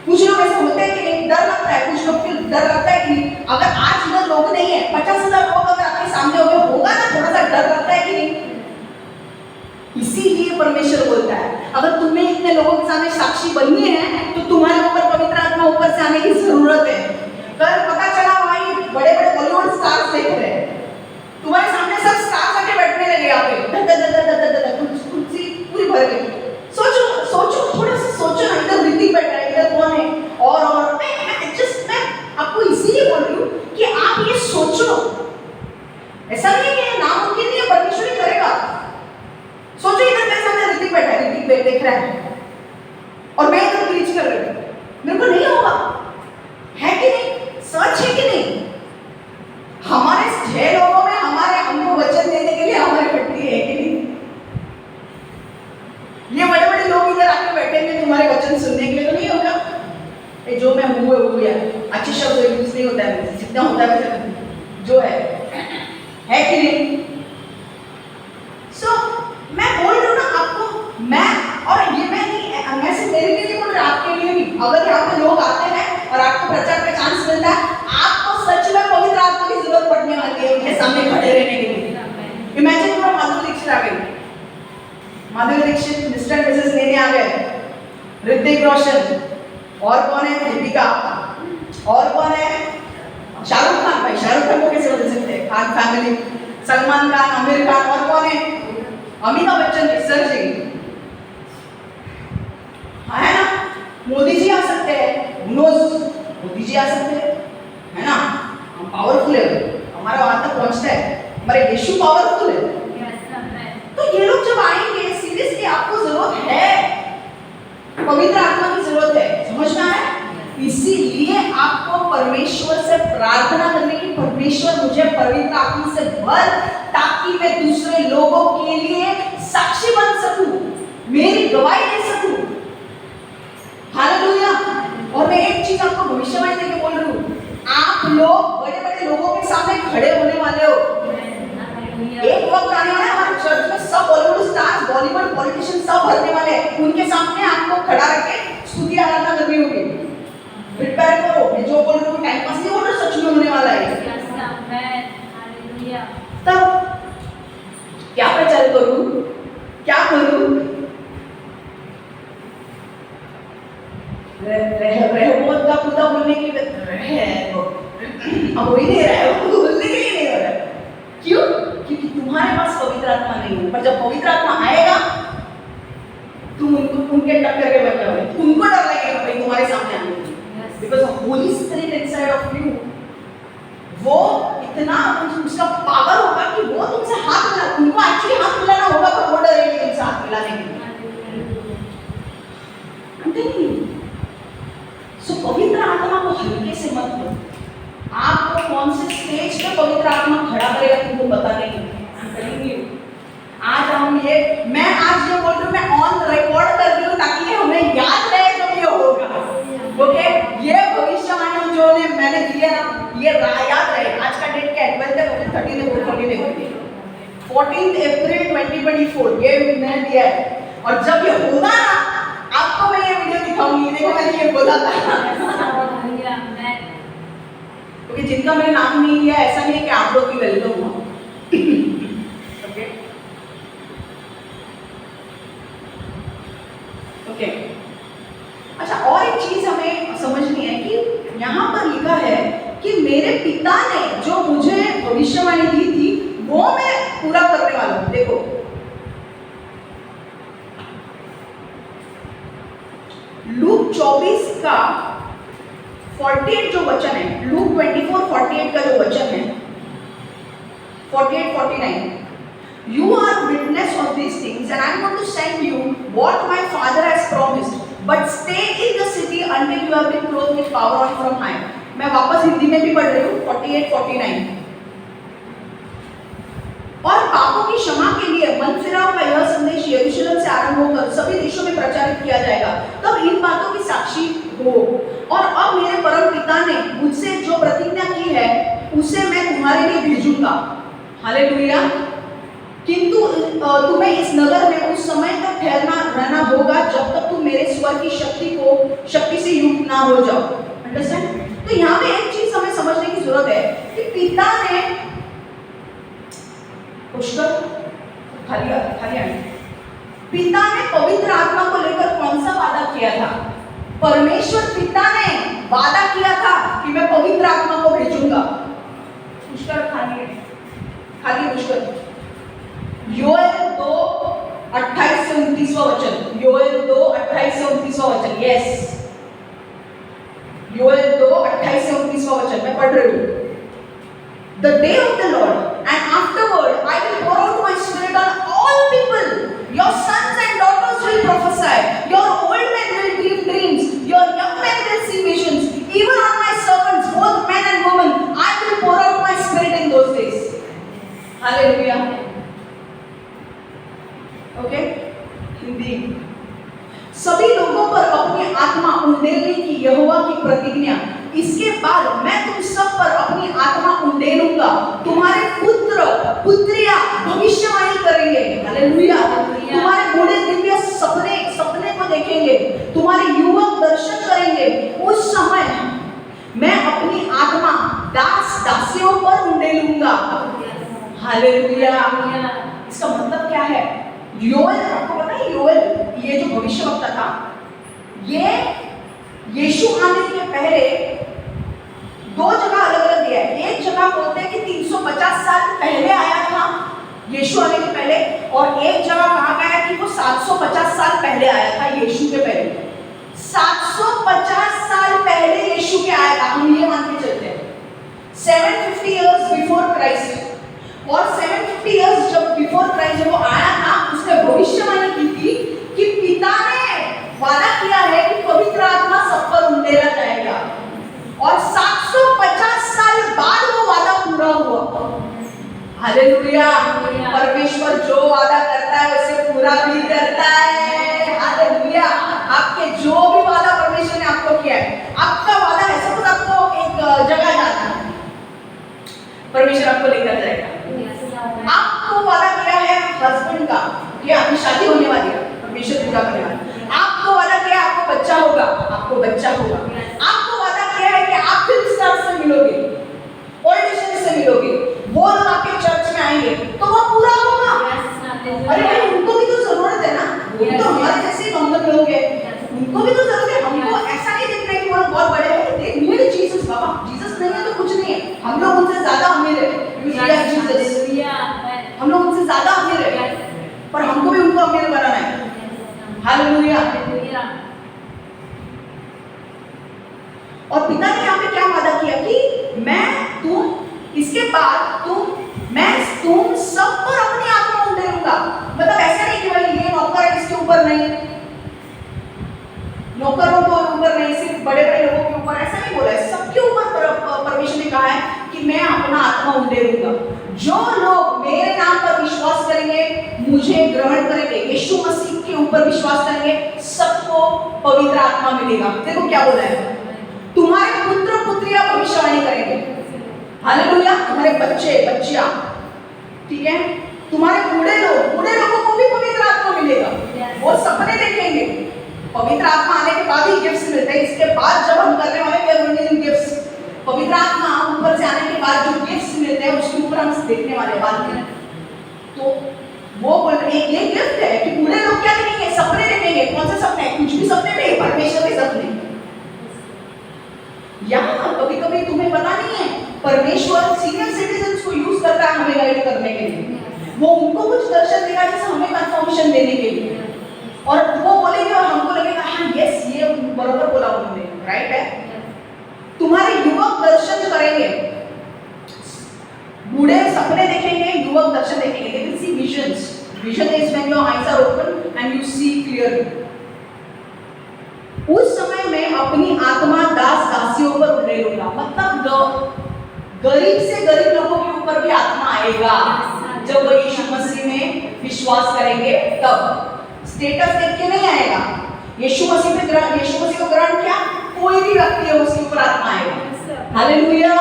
कुछ लोग ऐसे होते हैं कि नहीं, डर लगता है, कुछ लोग डर लगता है कि अगर आज इधर लोग नहीं है, 50,000 लोग अगर आपके सामने होगा ना, थोड़ा सा डर लगता है कि नहीं? इसीलिए परमेश्वर बोलता है अगर तुम्हें इतने लोगों के सामने साक्षी बननी है तो तुम्हारे ऊपर पवित्र आत्मा ऊपर से आने की जरूरत है। कल पता चला भाई बड़े बड़े बॉलीवुड स्टार्स देख रहे हैं, तुम्हारे सामने सब स्टार्स आके बैठने लगे यहाँ पे, कुर्सी पूरी भर गई। सोचो सोचो थोड़ा सा सोचो ना, इधर ऋतिक बैठ रहा है, इधर कौन है, और मैं आपको इसीलिए बोल रही हूँ कि आप ये सोचो। ऐसा नहीं है कि नामुमकिन नहीं है, परमेश्वर ही करेगा। सोचो इधर मेरे सामने ऋतिक बैठा है, ऋतिक देख रहा है और मैं इधर प्रीच कर रही हूँ, मेरे को नहीं होगा, है कि नहीं? सच है कि नहीं? हमारे 6 लोगों में हमको वचन देने के लिए हमारी पट्टी है कि नहीं? ये बड़े बड़े लोग इधर आके बैठेंगे तुम्हारे वचन सुनने के लिए, तो नहीं होगा। ये जो मैं हूँ वो है, अच्छे शब्द यूज नहीं होता है, जितना होता है वैसे जो है कि नहीं? मैं बोल रही हूँ ना आपको, मैं और ये मैं सिर्फ मेरे लिए नहीं बोल रही, आपके लिए भी। अगर यहाँ पे लोग आते हैं और आपको प्रचार का चांस मिलता है, आपको सच में पवित्र आत्मा की जरूरत पड़ने वाली है उनके सामने खड़े रहने के लिए। इमेजिन करो माधुरी दीक्षित आ गई, माधुरी दीक्षित मिस्टर मिसेस लेने आ गए, ऋतिक रोशन, और कौन है, दीपिका, और कौन है, शाहरुख खान। भाई शाहरुख खान को कैसे बदल सकते हैं, खान फैमिली, सलमान खान, आमिर खान, और कौन है, अमिताभ बच्चन, सर जी, है ना? मोदी जी आ सकते हैं, मोदी जी आ सकते हैं, है ना? हम पावरफुल है, हमारा वहां तक पहुंचता है, हमारे यीशु पावरफुल है। तो ये लोग जब आएंगे, सीरियसली आपको जरूरत है, पवित्र आत्मा की जरूरत है, समझना है। इसीलिए आपको परमेश्वर से प्रार्थना करने की, परमेश्वर मुझे पवित्र आत्मा से भर ताकि मैं दूसरे लोगों के लिए साक्षी बन सकूं, मेरी गवाही दे सकूं। हालेलुया। और मैं एक चीज आपको भविष्यवाणी देके बोल रही हूँ, आप लोग बड़े बड़े लोगों के सामने खड़े होने वाले हो। एक वक्त आने वाला है हमारे चर्च में सब बॉलीवुड स्टार्स, बॉलीवुड पॉलिटिशियन सब भरने वाले हैं, उनके सामने आपको खड़ा रख के स्तुति आराधना करनी होगी। प्रिपेयर करो, मैं जो बोल रही हूँ टाइम पास नहीं बोल रहा, सच में होने वाला है। तब क्या प्रचार करूं, क्या करूं? रहमत का खुदा बोलने के लिए हो ही नहीं रहा है, वो बोलने के लिए नहीं हो रहा है। क्यों? क्योंकि तुम्हारे पास पवित्र आत्मा नहीं है। पर जब पवित्र आत्मा आएगा, तुम उनके टक्कर के बैठे हुए, उनको डर लगेगा भाई तुम्हारे सामने आने की, because Holi spirit inside of you, वो इतना उसका पावर होगा कि वो तुमसे हाथ मिला, उनको एक्चुअली हाथ मिलाना होगा पर वो डरेंगे तुमसे हाथ मिलाने के लिए। सो पवित्र आत्मा को हल्के से मत लो। आपको कौन से स्टेज पे पवित्र आत्मा खड़ा करेगा तुमको पता नहीं। आज हम ये, मैं आज ये बोल रही हूँ, मैं ऑन रिकॉर्ड कर रही हूँ ताकि ये हमें याद रहे जब ये होगा। ओके, ये भविष्यवाणी जो मैंने दी है ना, ये याद रहे। आज का डेट क्या है? 12 13 14 अप्रैल 2024 ये मैंने दिया है। और जब ये होगा ना, आपको मैं ये वीडियो दिखाऊंगी, देखो मैंने ये बोला था। क्योंकि जिनका मैंने नाम नहीं लिया, ऐसा नहीं है कि आप लोग भी वेलकम हो। ओके ओके, अच्छा, और एक चीज हमें समझनी है कि यहाँ पर लिखा है कि मेरे पिता ने जो मुझे भविष्यवाणी दी थी वो मैं पूरा करने वाला हूं। देखो लूक 24 का 48 जो वचन है, लूक 24:48 का जो वचन है, 48-49, You are witness of these things, and I am going to send you what my Father has promised. But stay in the city until you have been clothed with power from high. मैं वापस हिंदी में भी पढ़ रही हूँ 48-49। और पापों की क्षमा के लिए मन फिराव का यह संदेश यरूशलेम से आरंभ होकर सभी देशों में प्रचारित किया जाएगा, तब इन बातों की साक्षी हो। और अब मेरे परम पिता ने मुझसे जो प्रतिज्ञा की है उसे मैं तुम्हारे लिए भेजूंगा। हालेलुया। किंतु तुम्हें इस नगर में उस समय तक ठहरना रहना होगा जब तक तुम मेरे स्वर की शक्ति से युक्त ना हो जाओ। अंडरस्टैंड? तो यहाँ पे एक चीज हमें समझने की जरूरत है कि पिता ने पुष्कर खाली पिता ने पवित्र आत्मा को लेकर कौन सा वादा किया था? परमेश्वर पिता ने वादा किया था कि मैं पवित्र आत्मा को भेजूंगा। पुष्कर खाली पुष्कर। योएल 2:28 से 29 वचन। योएल 2:28 से 29 वचन। यस, योएल 2:28 से 29 वचन मैं पढ़ रही हूँ। The day of the Lord, and afterward I will pour out my spirit on all people. Your sons and daughters will prophesy. Your old men will dream dreams. Your young men will see visions. Even on my servants, both men and women, I will pour out my spirit in those days. Hallelujah. Okay? Hindi. सभी लोगों पर अपनी आत्मा उंडेलने की यहोवा की प्रतिज्ञा। इसके बाद मैं तुम सब पर अपनी आत्मा उंडेलूंगा। तुम्हारे पुत्र पुत्रियां भविष्यवाणी करेंगे। हालेलुया। तुम्हारे बूढ़े दिव्य सपने को देखेंगे। तुम्हारे युवक दर्शन करेंगे। उस समय मैं अपनी आत्मा दास दासियों पर उंडेलूंगा। हालेलुया। इसका मतलब क्या है? योएल, आपको पता है योएल, ये जो भविष्यवक्ता था, ये यीशु आने के पहले दो जगह अलग अलग दिया है। एक जगह बोलते हैं कि 350 साल पहले आया था यीशु आने के पहले, और एक जगह कहा गया है कि वो 750 साल पहले आया था यीशु के पहले। 750 साल पहले यीशु के आया था, हम ये मान के चलते हैं। 750 इयर्स बिफोर क्राइस्ट, और 750 इयर्स जब बिफोर क्राइस्ट जब वो आया था, उसने भविष्यवाणी की थी कि पिता ने वादा किया है कि पवित्र आत्मा सब पर उंडेला जाएगा, और 750 साल बाद वो वादा पूरा हुआ। हालेलुया। परमेश्वर जो वादा करता है उसे पूरा भी करता है। हालेलुया। आपके जो भी वादा परमेश्वर ने आपको किया है, आपका वादा है, सब कुछ आपको एक जगह जाना है, परमेश्वर आपको लेकर जाएगा। आपको वादा किया है हस्बैंड का कि आपकी शादी होने वाली है, परमेश्वर पूरा करने वाला है। आपको वादा किया है आपको बच्चा होगा, आपको बच्चा होगा। आपको वादा किया है कि आप फिल्म स्टार से मिलोगे, पॉलिटिशियन से मिलोगे, वो लोग आपके चर्च में आएंगे, तो वो पूरा होगा। अरे भाई, उनको भी तो जरूरत है ना, वो तो हमारे जैसे नॉर्मल लोग हैं, उनको भी तो जरूरत है। हमको ऐसा नहीं देखना है कि वो बहुत बड़े हैं, they need Jesus. Baba Jesus नहीं है तो कुछ नहीं है, हम लोग उनसे ज्यादा अमीर है। हम लोग उनसे ज्यादा अमीर है, पर हमको भी उनको अमीर बनाना है। हालेलुया। और पिता ने यहाँ पे क्या वादा किया कि इसके बाद तुम सब पर अपनी आत्मा उंडेलूंगा। मतलब ऐसा नहीं कि भाई ये नौकर है इसके ऊपर नहीं, नौकरों के ऊपर नहीं, सिर्फ बड़े बड़े लोगों के ऊपर, ऐसा नहीं बोला है। सबके ऊपर परमेश्वर ने कहा है कि मैं अपना आत्मा उंडेलूंगा। जो लोग मेरे नाम पर विश्वास करेंगे, मुझे ग्रहण करेंगे, यीशु मसीह के ऊपर विश्वास करेंगे, सबको पवित्र आत्मा मिलेगा। देखो क्या बोला है, तुम्हारे पुत्र पुत्रियां भविष्यवाणी करेंगे। हालेलुया। तुम्हारे बच्चे बच्चियां, ठीक है, तुम्हारे बूढ़े लोगों को भी पवित्र आत्मा मिलेगा। वो सपने देखेंगे। पवित्र आत्मा आने के बाद ही गिफ्ट्स मिलते हैं। इसके बाद जब हम करने वाले गिफ्ट्स, पवित्र आत्मा ऊपर से आने के बाद जो गिफ्ट्स मिलते हैं उसके ऊपर हम देखने वाले बाद में। तो वो बोल रहे हैं ये गिफ्ट है कि बूढ़े लोग क्या देखेंगे, सपने देखेंगे। कौन से सपने? कुछ भी सपने नहीं, परमेश्वर के सपने। यहाँ कभी कभी तुम्हें पता नहीं है, परमेश्वर सीनियर सिटीजन्स को यूज करता है हमें गाइड करने के लिए। वो उनको कुछ दर्शन देगा जैसे हमें कंफर्मेशन देने के लिए, और वो बोलेंगे और हमको लगेगा हाँ यस ये बरोबर बोला उन्होंने, राइट है। तुम्हारे युवक दर्शन करेंगे, बूढ़े सपने देखेंगे, युवक दर्शन देखेंगे। They will see visions. Vision is when your eyes are open and you see clearly. उस समय मैं अपनी आत्मा दास दासियों पर उंडेलूंगा। मतलब गरीब से गरीब लोगों के ऊपर भी आत्मा आएगा जब वो यीशु मसीह में विश्वास करेंगे। तब स्टेटस देख के नहीं आएगा। यीशु मसीह को ग्रहण किया, कोई भी व्यक्ति है उसके ऊपर आत्मा आएगा। हालेलुया।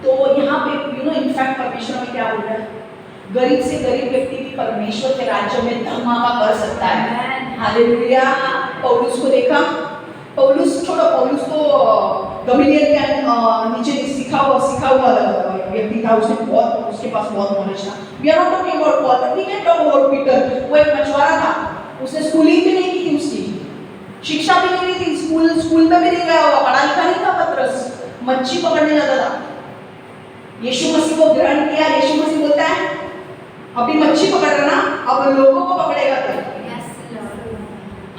तो यहाँ पे इनफैक्ट परमेश्वर में क्या बोल रहा है, गरीब से गरीब व्यक्ति भी परमेश्वर के राज्य में धमाका कर सकता है। हालेलुया। पौलुस को देखा, पौलुस तो गमलीएल के नीचे सीखा हुआ व्यक्ति था। उसके पास बहुत नॉलेज था। We are not talking about Paul, but we can talk about Peter. वो एक मैच्योर उसने स्कूलिंग भी नहीं की थी, उसकी शिक्षा भी नहीं ली थी, स्कूल में भी नहीं गया होगा, पढ़ा लिखा नहीं था पतरस, मच्छी पकड़ने जाता था। यीशु मसीह को ग्रहण किया। यीशु मसीह बोलता है अभी मच्छी पकड़ रहा ना, अब लोगों को पकड़ेगा तो।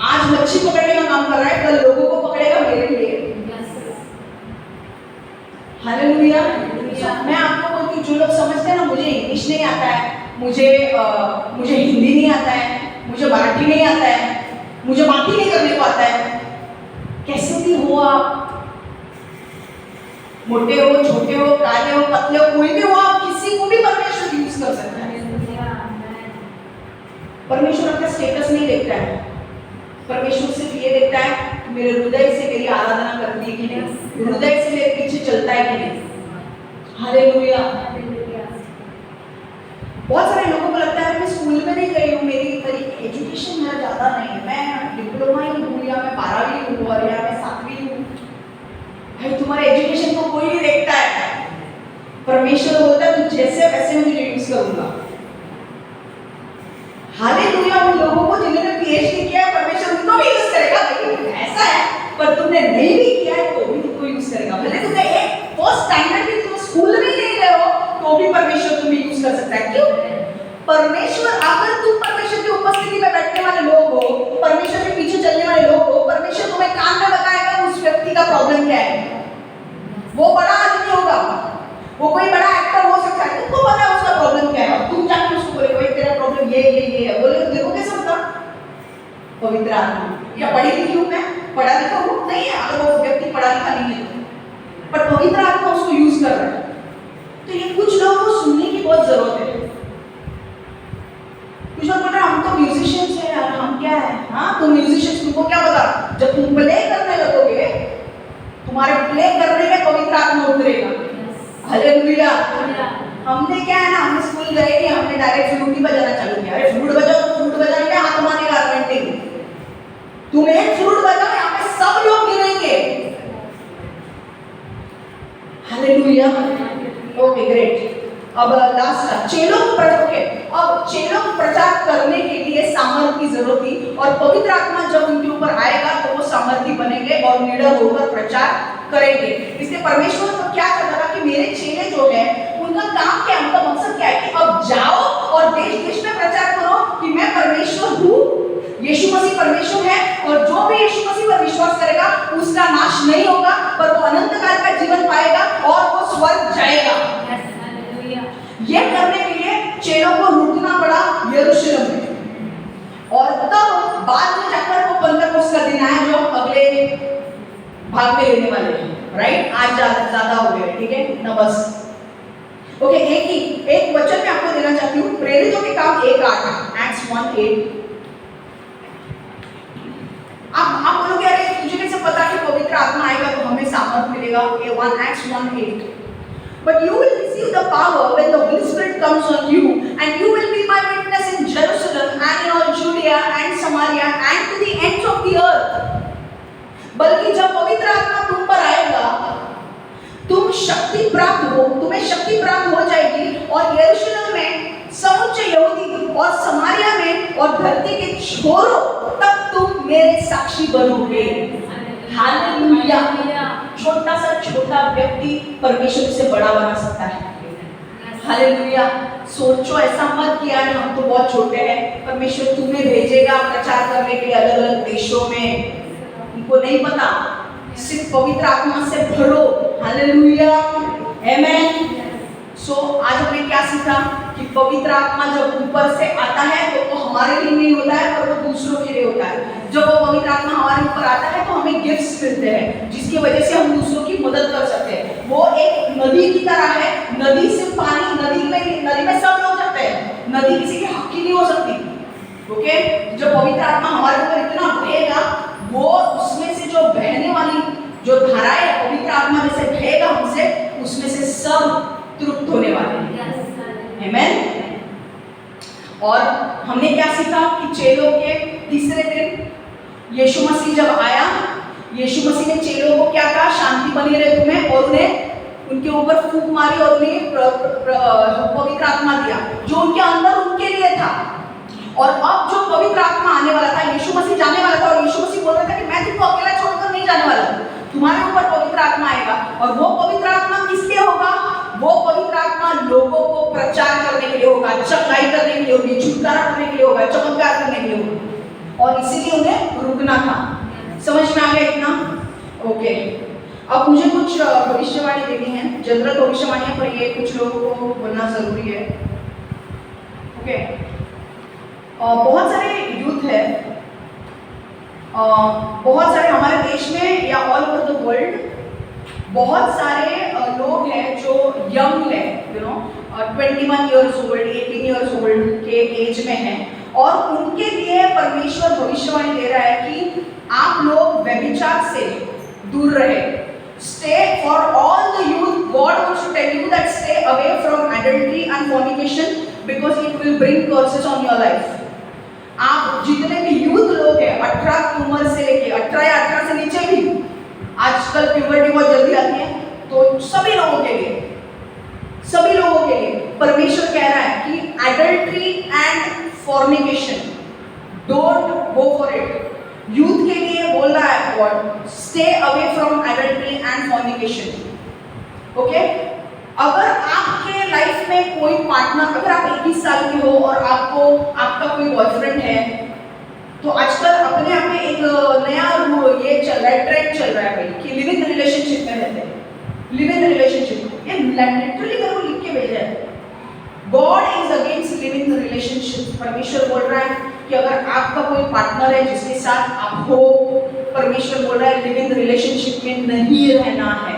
आज मच्छी पकड़ने का काम कर रहा है, कल लोगों को पकड़ेगा मेरे लिए। हालेलुया। मैं आपको बोलती हूँ, जो लोग समझते हैं ना मुझे इंग्लिश नहीं आता है, मुझे हिंदी नहीं आता है, मुझे मराठी नहीं आता है, मुझे बाकी नहीं करने को आता है, कैसे भी हो आप, मोटे हो, छोटे हो, काले हो, पतले हो, कोई भी हो, आप किसी को भी परमेश्वर यूज कर सकता है। परमेश्वर आपका स्टेटस नहीं देखता है, परमेश्वर सिर्फ ये देखता है मेरे हृदय से मेरी आराधना करती है कि नहीं, हृदय से मेरे पीछे चलता है कि नहीं। हालेलुया। बहुत सारे लोगों को लगता है मैं स्कूल में नहीं गई हूँ, मेरी एजुकेशन मेरा ज़्यादा नहीं है, मैं डिप्लोमा ही हूँ या मैं 12वीं हूँ और या मैं 7वीं हूँ। भाई तुम्हारे एजुकेशन को कोई नहीं देखता है, परमेश्वर बोलता है तू जैसे वैसे मैं तुझे यूज करूंगा। हालेलुया। उन लोगों को जिन्होंने पीएचडी किया है परमेश्वर उनको भी यूज करेगा, लेकिन ऐसा है पर तुमने नहीं भी किया है तो भी तुमको यूज करेगा। भले तुमने एक फर्स्ट स्टैंडर्ड भी तुम स्कूल में नहीं गए हो तो भी परमेश्वर तुम्हें यूज कर सकता है। क्यों? परमेश्वर, अगर तुम परमेश्वर की उपस्थिति में बैठने वाले लोग हो, परमेश्वर के पीछे चलने वाले लोग हो, परमेश्वर तुम्हें कान में बताएगा उस व्यक्ति का प्रॉब्लम क्या है। वो बड़ा आदमी होगा, वो कोई बड़ा एक्टर हो सकता है, तुमको पता है उसका प्रॉब्लम क्या है, तुम जाके उसको बोले भाई तेरा प्रॉब्लम ये है, बोले देखो कैसे होता। पवित्र आत्मा। क्या पढ़ी लिखी हूँ मैं, पढ़ा लिखा हूँ नहीं है, अगर वो व्यक्ति पढ़ा लिखा नहीं है पर पवित्र आत्मा उसको यूज कर रहा है, तो ये कुछ लोगों को सुनने की बहुत जरूरत है। कुछ लोग बोल रहे हैं हम तो म्यूजिशियंस हैं यार, हम क्या है। हाँ तुम म्यूजिशियंस, तुमको क्या पता जब तुम प्ले करने लगोगे तुम्हारे प्ले करने में पवित्र आत्मा उतरेगा। हालेलुया। हमने क्या है ना, हमने स्कूल गए नहीं, हमने डायरेक्ट फ्लूट ही बजाना चालू किया। अरे फ्लूट बजाओ तो फ्लूट बजाने में हाथ मारेगा घंटे, तुम एक फ्लूट बजाओ यहाँ पे सब लोग गिरेंगे। हालेलुया। Okay great. अब लास्ट चेलों को प्रचार करने के लिए सामर्थ्य की जरूरत थी, और पवित्र आत्मा जब उनके ऊपर आएगा तो वो सामर्थ्य बनेंगे और निडर होकर प्रचार करेंगे। इसलिए परमेश्वर तो क्या चाहता था कि मेरे चेले जो है उनका काम क्या है, उनका मकसद क्या है कि अब जाओ और देश देश में प्रचार करो कि मैं परमेश्वर हूँ, यीशु मसीह परमेश्वर है, और जो भी यीशु मसीह पर विश्वास करेगा उसका नाश नहीं होगा पर वो अनंत काल का जीवन पाएगा और वो स्वर्ग जाएगा। ये करने के लिए चेलों को रुकना पड़ा यरूशलेम में, और तब बाद में जाकर वो पेंटेकोस्त का दिन आया जो अगले भाग में लेने वाले हैं। राइट, आज ज्यादा हो गया, ठीक है ना, बस ओके। एक वचन मैं आपको देना चाहती हूँ, प्रेरितों के काम 1:8, एक्ट्स 1:8। आप बोलोगे अरे तुझे कैसे पता कि पवित्र आत्मा आएगा तो हमें सामर्थ मिलेगा। ये 1 acts 1:8, but you will receive the power when the Holy Spirit comes on you, and you will be my witness in Jerusalem and in all Judea and Samaria and to the ends of the earth। बल्कि जब पवित्र आत्मा तुम पर आएगा तुम्हें शक्ति प्राप्त हो जाएगी, और यरूशलेम में समुच्चय यहूदी और समारिया में और धरती के छोरों तक तुम मेरे साक्षी बनोगे। हालेलुया। छोटा व्यक्ति परमेश्वर से बड़ा बना सकता है। हालेलुया। सोचो ऐसा मत कि यार हम तो बहुत छोटे हैं, परमेश्वर तुम्हें भेजेगा प्रचार करने के लिए अलग अलग देशों में, उनको नहीं पता, सिर्फ पवित्र आत्मा से भरो। हालेलुया, आमेन। सो आज हमने क्या सीखा कि पवित्र आत्मा जब ऊपर से आता है तो वो हमारे लिए नहीं होता है पर वो दूसरों के लिए होता है। जब वो पवित्र आत्मा हमारे ऊपर आता है तो हमें गिफ्ट्स मिलते हैं जिसकी वजह से हम दूसरों की मदद कर सकते हैं। वो एक नदी की तरह है, नदी से पानी, नदी में सब लोग जाते हैं, नदी किसी के हक की नहीं हो सकती। ओके, जब पवित्र आत्मा हमारे ऊपर इतना बहेगा, वो उसमें से जो बहने वाली जो धाराएं पवित्र आत्मा जैसे बहेगा हमसे, उसमें से सब तृप्त होने वाले हैं। आमेन। और हमने क्या सीखा कि चेलों के तीसरे दिन यीशु मसीह जब आया, यीशु मसीह ने चेलों को क्या कहा, शांति बनी रहे तुम्हें, और उन्हें उनके ऊपर फूंक मारी और उन्हें पवित्र आत्मा दिया जो उनके अंदर उनके लिए था। और अब जो पवित्र आत्मा आने वाला था यीशु मसीह जाने वाला था और यीशु मसीह बोल रहा था कि मैं तुमको अकेला छोड़कर नहीं जाने वाला, तुम्हारे ऊपर पवित्र आत्मा आएगा। और वो पवित्र आत्मा किस लिए होगा? वो पवित्र आत्मा लोगों को प्रचार करने के लिए होगा, चंगाई करने के लिए होगी, छुटकारा करने के लिए होगा, चमत्कार करने के लिए होगा, और इसीलिए उन्हें रुकना था। समझ में आ गया इतना? ओके, अब मुझे कुछ भविष्यवाणी देनी है, जनरल भविष्यवाणी, पर ये कुछ लोगों को बोलना जरूरी है। ओके, बहुत सारे यूथ है, बहुत सारे हमारे देश में या ऑल ओवर द वर्ल्ड बहुत सारे लोग हैं जो यंग है, 21 ईयर्स ओल्ड, 18 ईयर्स ओल्ड के एज में हैं, और उनके लिए परमेश्वर भविष्यवाणी दे रहा है कि आप लोग व्यभिचार से दूर रहे। Stay for all the youth, God wants to tell you that stay away from adultery and fornication because it will bring curses on your life. आप जितने भी यूथ लोग हैं 18 की उम्र से लेके 18 या 18 से नीचे भी, आजकल प्यूबर्टी बहुत जल्दी आती है, तो सभी लोगों के लिए परमेश्वर कह रहा है कि adultery and fornication don't go for it. Youth के लिए बोल रहा है God, stay away from adultery and fornication. Okay, अगर आपके लाइफ में कोई पार्टनर, अगर आप 21 साल के हो और आपका कोई बॉयफ्रेंड है, तो आजकल अपने आप में एक नया ये चल रहा है, ट्रेंड चल रहा है भाई, कि लिव इन रिलेशनशिप में रहते हैं। लिव इन रिलेशनशिप, ये लिटरली करो, लिख के भेजा है। God is against live in relationship. परमेश्वर बोल रहा है कि अगर आपका कोई पार्टनर है जिसके साथ आप हो, परमेश्वर बोल रहा है लिव इन रिलेशनशिप में नहीं रहना है,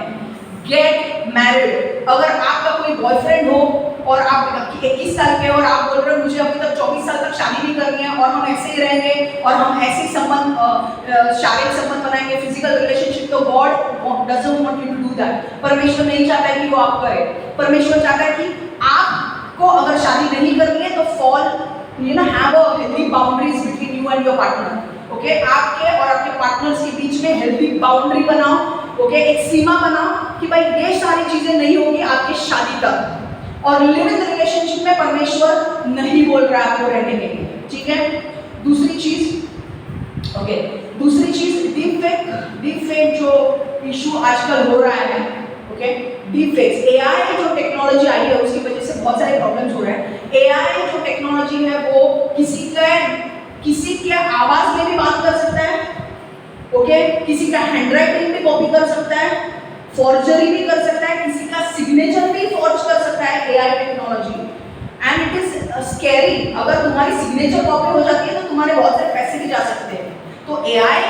गेट मैरिड। अगर आपका कोई बॉयफ्रेंड हो और आप 21 साल के और आप बोल रहे हो मुझे अभी तक 24 साल तक शादी नहीं करनी है और हम ऐसे ही रहेंगे और हम ऐसे ही संबंध, शारीरिक संबंध बनाएंगे, फिजिकल रिलेशनशिप, तो God doesn't want you to do that. परमेश्वर नहीं चाहता है कि वो आप करें। परमेश्वर चाहता है कि आपको अगर शादी नहीं करनी है तो have a healthy boundaries between you and your partner. Okay, आपके और आपके पार्टनर्स के बीच में हेल्दी बाउंड्री बनाओ। ओके, एक सीमा बनाओ कि भाई ये सारी चीजें नहीं होगी आपकी शादी तक। और लिव इन रिलेशनशिप में परमेश्वर नहीं बोल रहा है आपको रहने के लिए, ठीक है। दूसरी चीज डीप फेक जो इशू आजकल हो रहा है। ओके, डीप फेक्स, एआई जो टेक्नोलॉजी आई है उसकी वजह से बहुत सारे प्रॉब्लम्स हो रहे हैं। एआई जो टेक्नोलॉजी है वो किसी के आवाज में भी बात कर सकता है, ओके, किसी का हैंडराइटिंग भी कॉपी कर सकता है, फॉर्जरी भी कर सकता है, किसी का सिग्नेचर भी फॉर्ज कर सकता है AI technology. And it is scary, अगर तुम्हारी सिग्नेचर कॉपी हो जाती है तो तुम्हारे बहुत सारे पैसे भी जा सकते हैं। तो एआई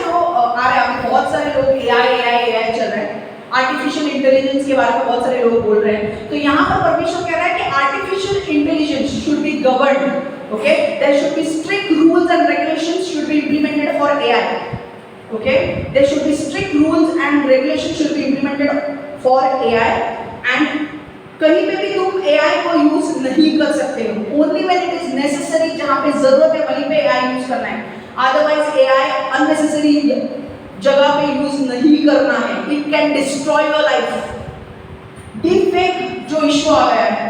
जो आ रहा है, बहुत सारे लोग एआई चल रहे हैं, आर्टिफिशियल इंटेलिजेंस के बारे में बहुत सारे लोग बोल रहे हैं। तो यहाँ पर परमेश्वर कह रहा है कि artificial intelligence should be governed. Okay, there should be strict rules and regulations should be implemented for AI. Okay, there should be strict rules and regulations should be implemented for AI. And कहीं पे भी तुम AI को use नहीं कर सकते हो, only when it is necessary, जहाँ पे जरूरत है वहीं पे AI यूज करना है। Otherwise AI unnecessary जगह पे यूज नहीं करना है। It can destroy your life. Deepfake जो इशू आ गया है,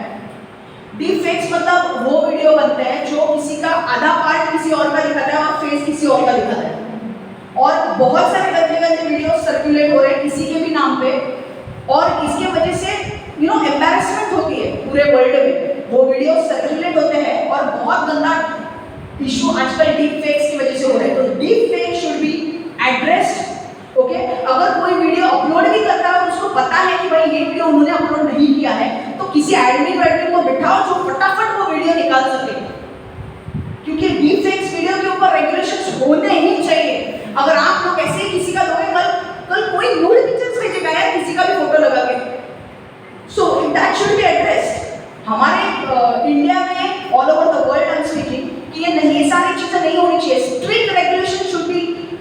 डीप फेक्स मतलब वो वीडियो बनते हैं जो किसी का आधा पार्ट किसी और का दिखाता है और फेस किसी और का दिखाता है, और बहुत सारे गंदे वीडियो सर्कुलेट हो रहे हैं किसी के भी नाम पे, और इसके वजह से एम्बैरेसमेंट होती है पूरे वर्ल्ड में। वो वीडियो सर्कुलेट होते हैं और बहुत गंदा इशू आजकल डीप फेक्स की वजह से हो रहा है। तो deep fake should be addressed. Okay, अगर कोई वीडियो अपलोड भी करता है और उसको पता है कि भाई ये वीडियो उन्होंने अपलोड नहीं किया है, तो किसी एडमिन को बिठाओ जो फटाफट वो वीडियो निकाल सके, क्योंकि डीप फेक्स वीडियो के ऊपर रेगुलेशंस होने ही चाहिए। अगर आप लोग ऐसे किसी का लोगे, कल कोई न्यूड पिक्चर्स भेजेगा यार किसी का भी फोटो लगा के, so that should be addressed. हमारे इंडिया में all over the world I am speaking कि ये सारी चीजें नहीं होनी चाहिए। Strict regulation should be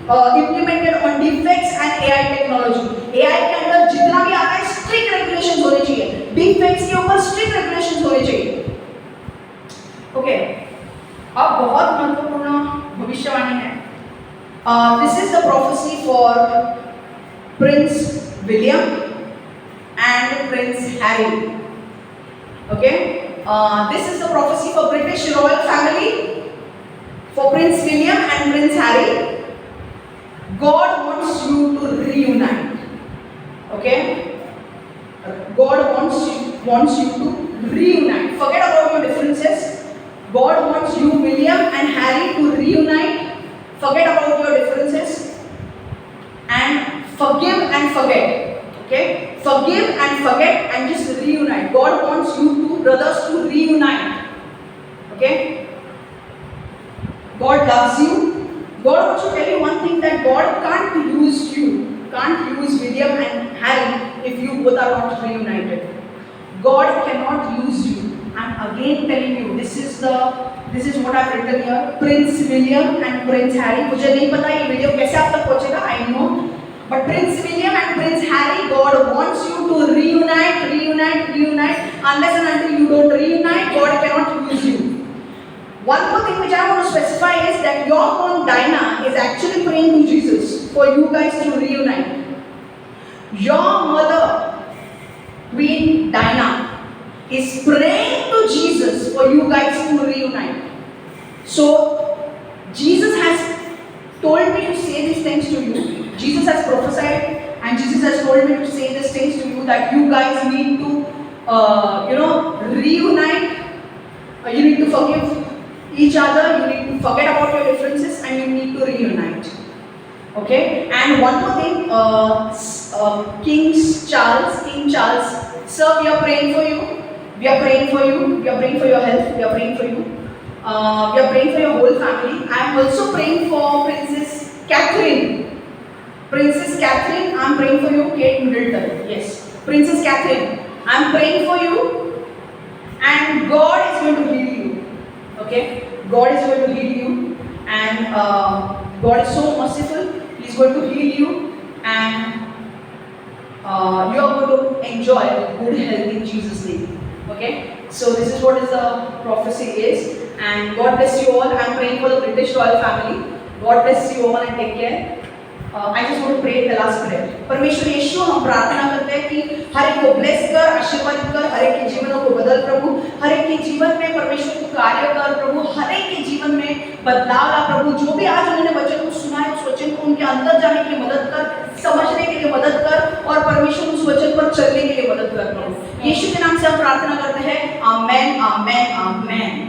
implemented on deepfakes and AI technology. AI के अंदर जितना भी आता है स्ट्रिक्ट रेगुलेशंस होने चाहिए, deepfakes के ऊपर स्ट्रिक्ट रेगुलेशंस होने चाहिए। ओके, अब बहुत महत्वपूर्ण भविष्यवाणी है। This is the prophecy for Prince William and Prince Harry. Okay, this is the prophecy for British royal family, for Prince William and Prince Harry, God wants you to reunite. Okay? God wants you to reunite. Forget about your differences. God wants you, William and Harry, to reunite. Forget about your differences and forgive and forget. Okay? Forgive and forget and just reunite. God wants you two brothers to reunite. Okay? God loves you. God wants to tell you one thing, that God can't use you, can't use William and Harry if you both are not reunited. God cannot use you. I'm again telling you, this is what I've written here. Prince William and Prince Harry. मुझे नहीं पता ये video कैसे आप तक पहुंचेगा, I know. But Prince William and Prince Harry, God wants you to reunite. Unless and until you don't reunite, God cannot use you. One more thing which I want to specify is that your mom Dinah is actually praying to Jesus for you guys to reunite. Your mother, Queen Dinah, is praying to Jesus for you guys to reunite. So, Jesus has told me to say these things to you. Jesus has prophesied and Jesus has told me to say these things to you, that you guys need to, reunite. You need to forgive each other. You need to forget about your differences and you need to reunite. Okay? And one more thing, King Charles, sir, we are praying for you. We are praying for you. We are praying for your health. We are praying for you. We are praying for your whole family. I am also praying for Princess Catherine. Princess Catherine, I am praying for you. Kate Middleton. Yes. Princess Catherine, I am praying for you. And God is going to heal you. Okay? God is going to heal you. And God is so merciful. He is going to heal you. And you are going to enjoy good health in Jesus' name. Okay, so this is what is the prophecy is, and God bless you all. I am praying for the British royal family. God bless you all and take care. I just want to pray the last prayer. परमेश्वर यीशु, हम प्रार्थना करते हैं कि हर एक को bless कर, आशीर्वादित कर, हर एक के जीवनों को बदल प्रभु, हर एक के जीवन में परमेश्वर को कार्य कर प्रभु, हर एक के जीवन में बदलाव ला प्रभु। जो भी आज उन्होंने वचन को सुना है, उस वचन को उनके अंदर जाने के लिए मदद कर, समझने के लिए मदद कर और परमेश्वर उस वचन पर चलने के लिए मदद कर प्रभु। यीशु के नाम से हम प्रार्थना करते हैं, आमेन, आमेन, आमेन।